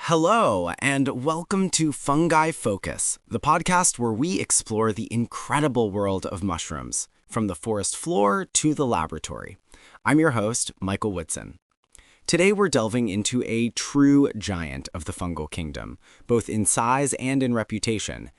Hello, and welcome to Fungi Focus, the podcast where we explore the incredible world of mushrooms, from the forest floor to the laboratory. I'm your host, Michael Woodson. Today we're delving into a true giant of the fungal kingdom, both in size and in reputation,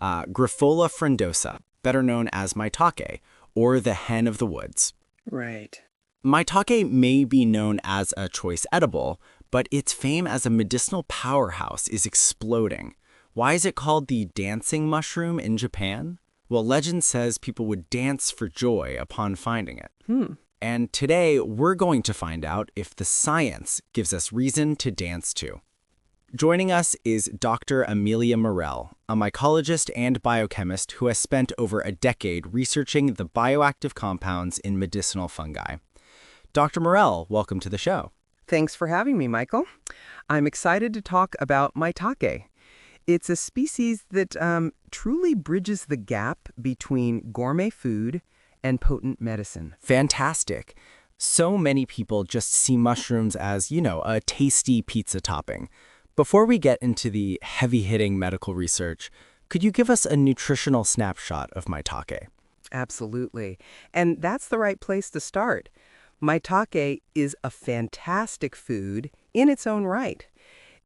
Grifola frondosa, better known as Maitake, or the hen of the woods. Right. Maitake may be known as a choice edible, but its fame as a medicinal powerhouse is exploding. Why is it called the dancing mushroom in Japan? Well, legend says people would dance for joy upon finding it. And today, we're going to find out if the science gives us reason to dance too. Joining us is Dr. Amelia Morel, a mycologist and biochemist who has spent over a decade researching the bioactive compounds in medicinal fungi. Dr. Morel, welcome to the show. Thanks for having me, Michael. I'm excited to talk about Maitake. It's a species that truly bridges the gap between gourmet food and potent medicine. Fantastic. So many people just see mushrooms as, a tasty pizza topping. Before we get into the heavy-hitting medical research, could you give us a nutritional snapshot of Maitake? Absolutely. And that's the right place to start. Maitake is a fantastic food in its own right.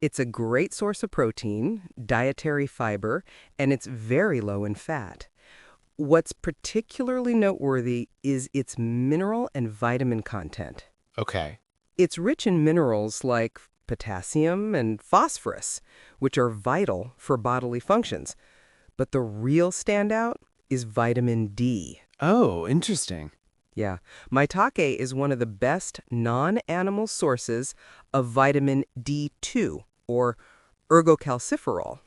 It's a great source of protein, dietary fiber, and it's very low in fat. What's particularly noteworthy is its mineral and vitamin content. Okay. It's rich in minerals like potassium and phosphorus, which are vital for bodily functions. But the real standout is vitamin D. Oh, interesting. Yeah, Maitake is one of the best non-animal sources of vitamin D2, or ergocalciferol.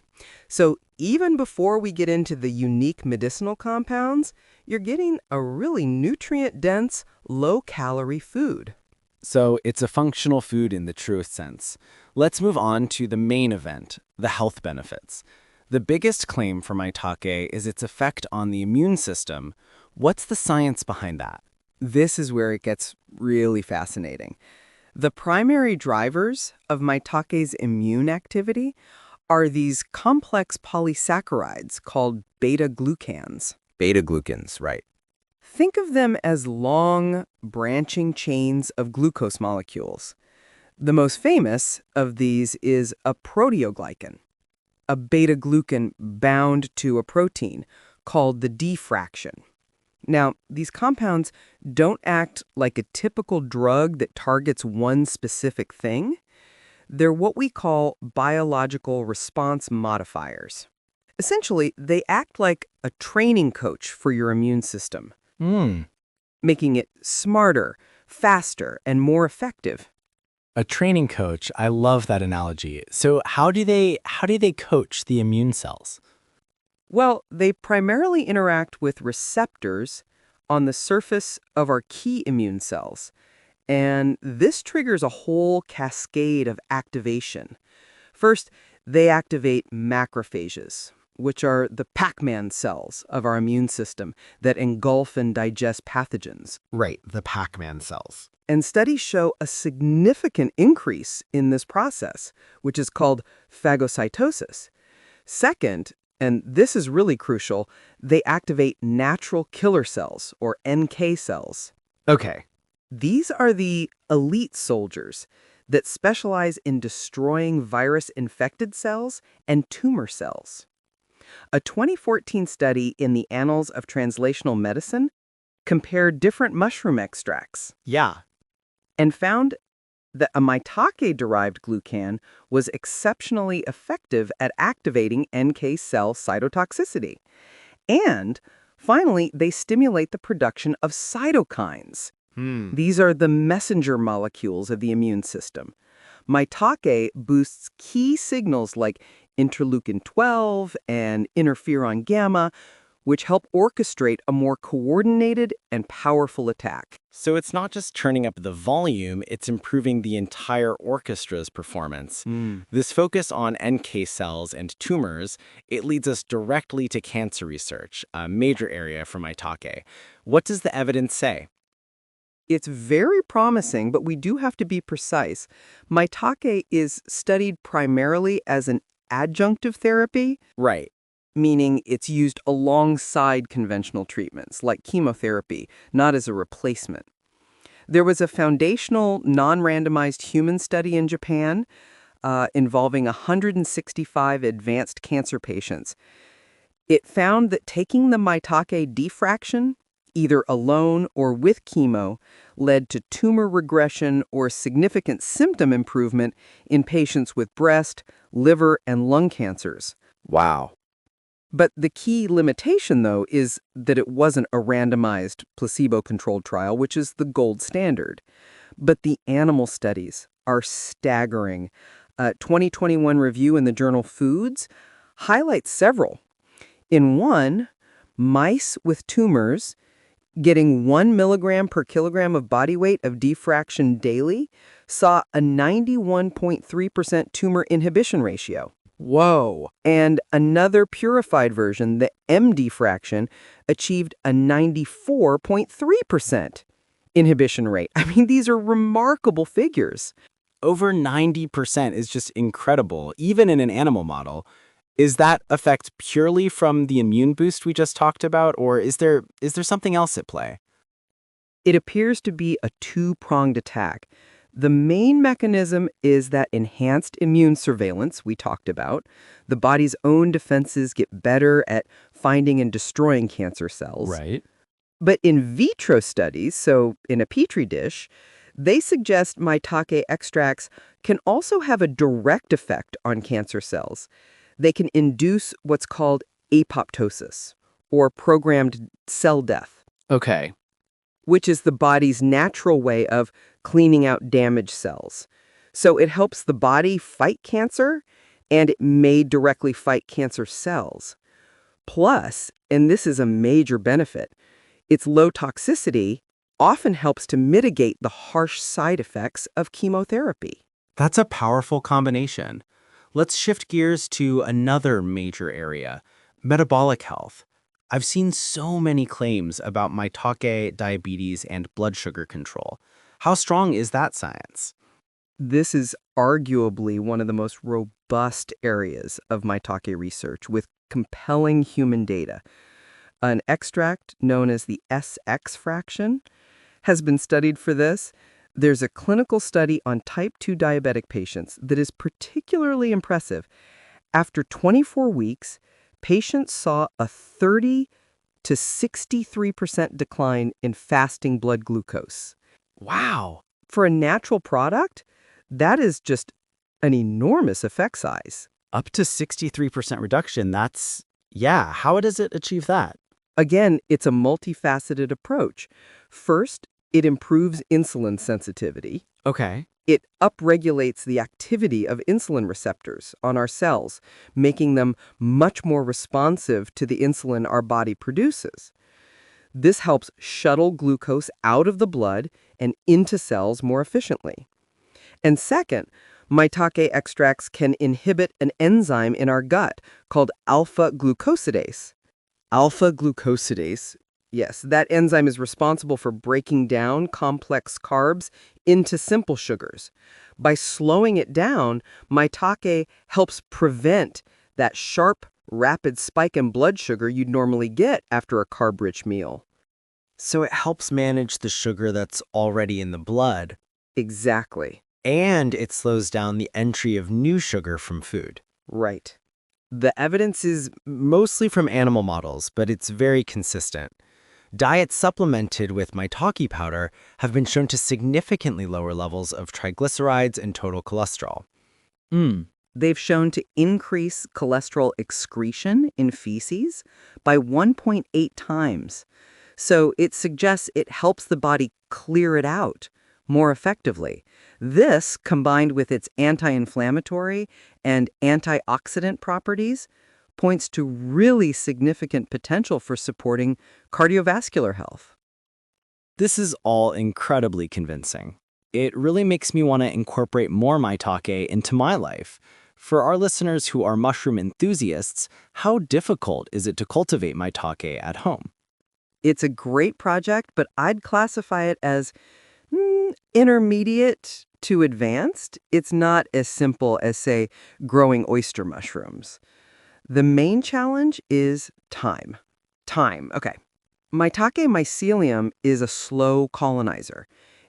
So even before we get into the unique medicinal compounds, you're getting a really nutrient-dense, low-calorie food. So it's a functional food in the truest sense. Let's move on to the main event, the health benefits. The biggest claim for Maitake is its effect on the immune system. What's the science behind that? This is where it gets really fascinating. The primary drivers of Maitake's immune activity are these complex polysaccharides called beta-glucans. Beta-glucans, right. Think of them as long, branching chains of glucose molecules. The most famous of these is a proteoglycan, a beta-glucan bound to a protein called the D fraction. Now, these compounds don't act like a typical drug that targets one specific thing. They're what we call biological response modifiers. Essentially, they act like a training coach for your immune system, making it smarter, faster, and more effective. A training coach, I love that analogy. So how do they coach the immune cells? Well, they primarily interact with receptors on the surface of our key immune cells, and this triggers a whole cascade of activation. First, they activate macrophages, which are the Pac-Man cells of our immune system that engulf and digest pathogens. Right, the Pac-Man cells. And studies show a significant increase in this process, which is called phagocytosis. Second, and this is really crucial, they activate natural killer cells, or NK cells. Okay. These are the elite soldiers that specialize in destroying virus-infected cells and tumor cells. A 2014 study in the Annals of Translational Medicine compared different mushroom extracts. Yeah. And found that a Maitake-derived glucan was exceptionally effective at activating NK cell cytotoxicity. And finally, they stimulate the production of cytokines. These are the messenger molecules of the immune system. Maitake boosts key signals like interleukin-12 and interferon gamma, which help orchestrate a more coordinated and powerful attack. So it's not just turning up the volume, it's improving the entire orchestra's performance. This focus on NK cells and tumors, it leads us directly to cancer research, a major area for Maitake. What does the evidence say? It's very promising, but we do have to be precise. Maitake is studied primarily as an adjunctive therapy, Right. meaning it's used alongside conventional treatments like chemotherapy, not as a replacement. There was a foundational, non-randomized human study in Japan involving 165 advanced cancer patients. It found that taking the Maitake defraction, either alone or with chemo, led to tumor regression or significant symptom improvement in patients with breast, liver, and lung cancers. Wow. But the key limitation, though, is that it wasn't a randomized, placebo-controlled trial, which is the gold standard. But the animal studies are staggering. A 2021 review in the journal Foods highlights several. In one, mice with tumors getting 1 milligram per kilogram of body weight of defraction daily saw a 91.3% tumor inhibition ratio. Whoa. And another purified version, the MD fraction, achieved a 94.3% inhibition rate. I mean, these are remarkable figures. Over 90% is just incredible, even in an animal model. Is that effect purely from the immune boost we just talked about, or is there something else at play? It appears to be a two-pronged attack. The main mechanism is that enhanced immune surveillance we talked about. The body's own defenses get better at finding and destroying cancer cells. Right. But in vitro studies, so in a petri dish, they suggest Maitake extracts can also have a direct effect on cancer cells. They can induce what's called apoptosis, or programmed cell death, Okay. which is the body's natural way of cleaning out damaged cells. So it helps the body fight cancer, and it may directly fight cancer cells. Plus, and this is a major benefit, its low toxicity often helps to mitigate the harsh side effects of chemotherapy. That's a powerful combination. Let's shift gears to another major area, metabolic health. I've seen so many claims about Maitake, diabetes, and blood sugar control. How strong is that science? This is arguably one of the most robust areas of Maitake research with compelling human data. An extract known as the SX fraction has been studied for this. There's a clinical study on type 2 diabetic patients that is particularly impressive. After 24 weeks, patients saw a 30 to 63% decline in fasting blood glucose. Wow. For a natural product, that is just an enormous effect size. Up to 63% reduction, how does it achieve that? Again, it's a multifaceted approach. First, it improves insulin sensitivity. Okay. It upregulates the activity of insulin receptors on our cells, making them much more responsive to the insulin our body produces. This helps shuttle glucose out of the blood and into cells more efficiently. And second, Maitake extracts can inhibit an enzyme in our gut called alpha-glucosidase. Alpha-glucosidase, yes, that enzyme is responsible for breaking down complex carbs into simple sugars. By slowing it down, Maitake helps prevent that sharp, rapid spike in blood sugar you'd normally get after a carb-rich meal. So it helps manage the sugar that's already in the blood. Exactly. And it slows down the entry of new sugar from food. Right. The evidence is mostly from animal models, but it's very consistent. Diets supplemented with Maitake powder have been shown to significantly lower levels of triglycerides and total cholesterol. They've shown to increase cholesterol excretion in feces by 1.8 times. So it suggests it helps the body clear it out more effectively. This, combined with its anti-inflammatory and antioxidant properties, points to really significant potential for supporting cardiovascular health. This is all incredibly convincing. It really makes me want to incorporate more Maitake into my life. For our listeners who are mushroom enthusiasts, how difficult is it to cultivate Maitake at home? It's a great project, but I'd classify it as Intermediate to advanced, it's not as simple as, say, growing oyster mushrooms. The main challenge is time. Time, okay. Maitake mycelium is a slow colonizer.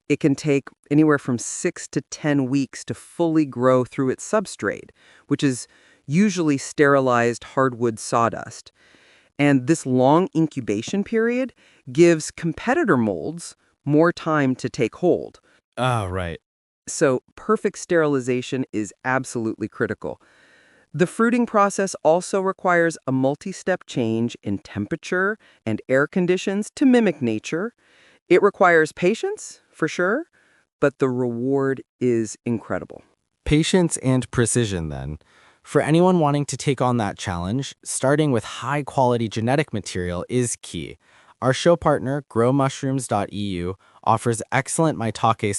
It can take anywhere from 6 to 10 weeks to fully grow through its substrate, which is usually sterilized hardwood sawdust. And this long incubation period gives competitor molds more time to take hold. Oh, right. So perfect sterilization is absolutely critical. The fruiting process also requires a multi-step change in temperature and air conditions to mimic nature. It requires patience, for sure, but the reward is incredible. Patience and precision, then. For anyone wanting to take on that challenge, starting with high-quality genetic material is key. Our show partner, growmushrooms.eu, offers excellent Maitake